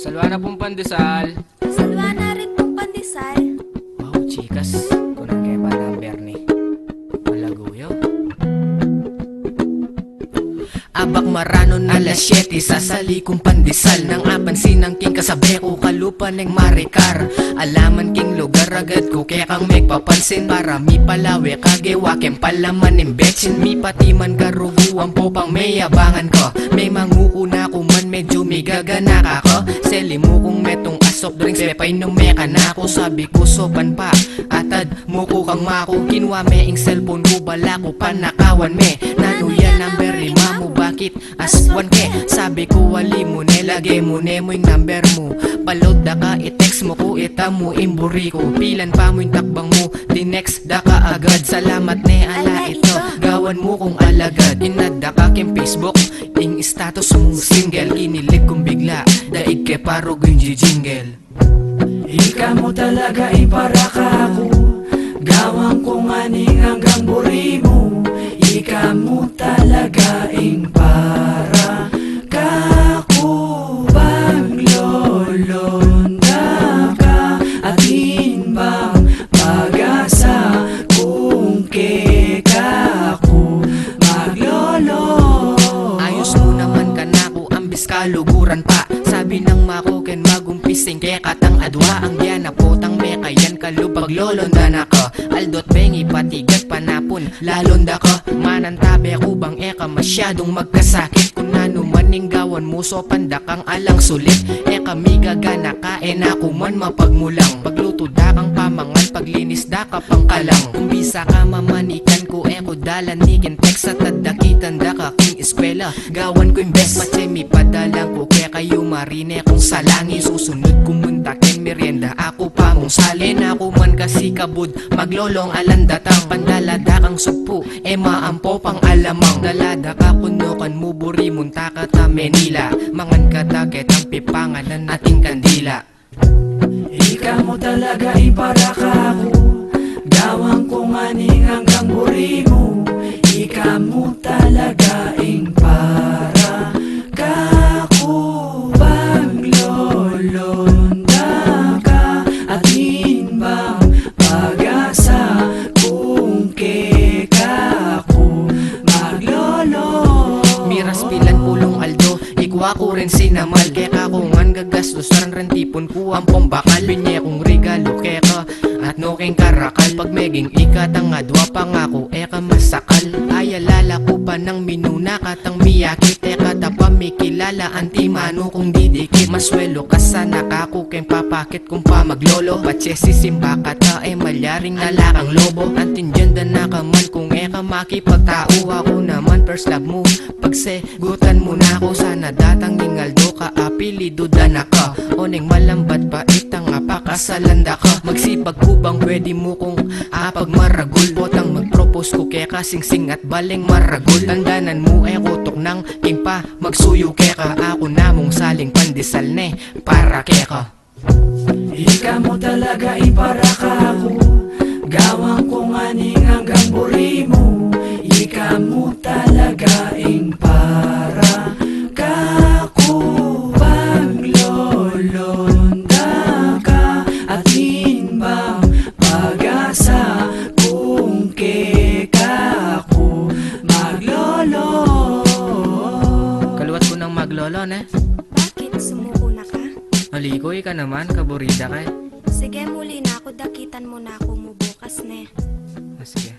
Salwa na pong pandesal. Salwa na rin pong pandesal. Wow, chikas. Kunan kayo pa number ni Malaguyo. Abak maranon alas 7 sasali kong pandesal nang apansin ng king kasabi ko kalupa ng marikar. Alaman king lugar agad ko kaya kang megpapansin para mi palawe kagewa kem palaman ng betsin mi pati man karuguan po pang may abangan ko. May manguuna ko man medyo may gagana ka seli mo kung metong asok drinks pepay nung meka na ako sabi ko sopan pa atad mo ko kang mako kinwa me ing cellphone ko bala ko panakawan me nanuya number 5 mo bakit aswan ke sabi ko wali mo nilagay mo nemo yung number mo palod da ka i-text mo ko ita mo imburi ko pilan pa mo yung takbang mo di next da ka agad salamat ne ala ito gawan mo kong alagad inadda ka kem Facebook ing status mo single kinilig kong bigla daig ke parog yung jingle. Ika mo talaga para ka ako gawang kong aning hanggang buri mo. Ika mo talaga para ka ako paglolonda ka at bang pag-asa kung keka ako maglolo. Ayos mo naman ka na ko ambis kaluguran pa sabi ng makuken magumpising kaya katang adwa ang yan na potang meka yan kalubag lolonda na ka aldot bengi patigat panapon lalonda ka manantabi ako bang eka masyadong magkasakit kung ano maning gawan mo so panda kang alang sulit eka mi gagana ka ako man mapagmulang pagluto da kang pamangan paglinis da ka pang kalang kung bisa ka mamanikan ko eko dalan nikin text at tadakitan da ka king eskwela gawan ko yung best patse mi padalang ko kaya kayo marine kung salangi susunod kumuntakin merienda ako pa mong salin ako man kasi kabud maglolong alandatang pandalada kang supo maampo pang alamang dalada ka kunukan mo buri munta ka ta Manila mangan ka daget ang pipangan ng ating kandila. Ika mo talaga para ka ako gawang kong aning hanggang buri mo. Ika mo talaga para ka ako paglolonda ka at bang pag-asa kung keka ako maglolo. Miras pilan pulong aldo ikwa ko rin sinamal kaya ko ngan gagastos ran tipon ko ang pombakal binye kong regalo keka at no keng karakal pag meging ikatang adwa pangako eka masakal ayalala ko pa ng minuna katang miyakit eka tapa mikilala antimano kung didikit maswelo ka sana kako ken papakit kung pa maglolo patse sisimba ka ta malyaring nalakang lobo antindyanda na kaman kung eka makipagtao ako naman first love mo pagsegutan mo na ako sana datang ningaldo ka apilido da ka oneng malambat pa itang apakasalanda ka magsipag kubang pwede mo kung apag maragul potang magpropose ko kaya kasingsing at baleng maragul tandanan mo kutok ng kimpa magsuyo keka ako namong saling pandesal ne para keka. Ika mo talaga para ka ako gawang kong aning hanggang buri mo. Ika mo talaga para ka ako paglolonda ka at bang pag-asa kung keka ako maglolo. Kaluwat ko ng maglolo ne Bakit? Sumuko na ka? Malikoy ka naman kaburida ka Sige, muli na ako. Dakitan mo na ako mo bukas, ne. sige.